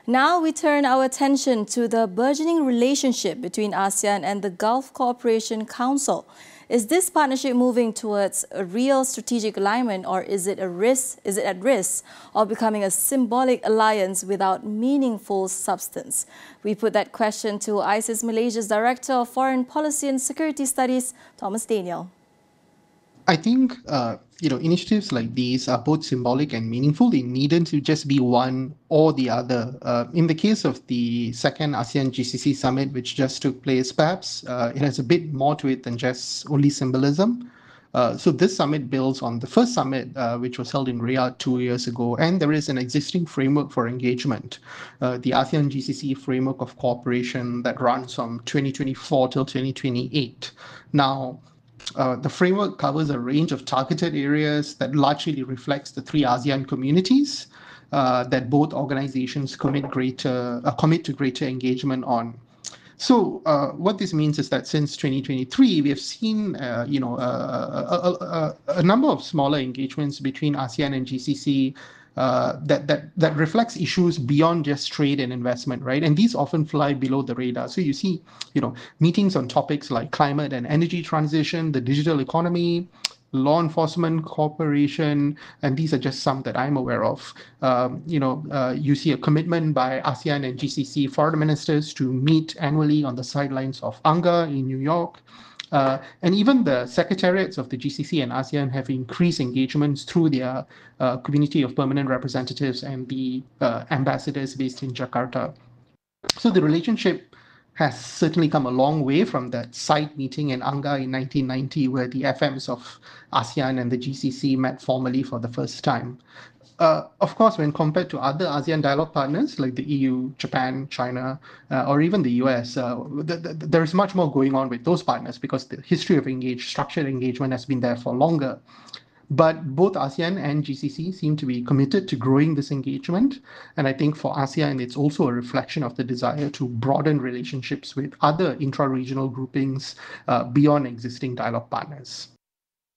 Now we turn our attention to the burgeoning relationship between ASEAN and the Gulf Cooperation Council. Is this partnership moving towards a real strategic alignment, or is it at risk of becoming a symbolic alliance without meaningful substance? We put that question to ISIS Malaysia's Director of Foreign Policy and Security Studies, Thomas Daniel. I think initiatives like these are both symbolic and meaningful. They needn't to just be one or the other. In the case of the second ASEAN-GCC summit, which just took place, perhaps it has a bit more to it than just only symbolism. So this summit builds on the first summit, which was held in Riyadh 2 years ago, and there is an existing framework for engagement, the ASEAN-GCC framework of cooperation that runs from 2024 till 2028. Now, the framework covers a range of targeted areas that largely reflects the three ASEAN communities that both organizations commit to greater engagement on. So what this means is that since 2023, we have seen a number of smaller engagements between ASEAN and GCC that reflects issues beyond just trade and investment, right? And these often fly below the radar. So you see, meetings on topics like climate and energy transition, the digital economy, law enforcement cooperation, and these are just some that I'm aware of. You see a commitment by ASEAN and GCC foreign ministers to meet annually on the sidelines of UNGA in New York. And even the secretariats of the GCC and ASEAN have increased engagements through their community of permanent representatives and the ambassadors based in Jakarta. So the relationship has certainly come a long way from that side meeting in UNGA in 1990, where the FMs of ASEAN and the GCC met formally for the first time. Of course, when compared to other ASEAN dialogue partners like the EU, Japan, China, or even the US, there is much more going on with those partners because the history of structured engagement has been there for longer. But both ASEAN and GCC seem to be committed to growing this engagement. And I think for ASEAN, it's also a reflection of the desire to broaden relationships with other intra-regional groupings beyond existing dialogue partners.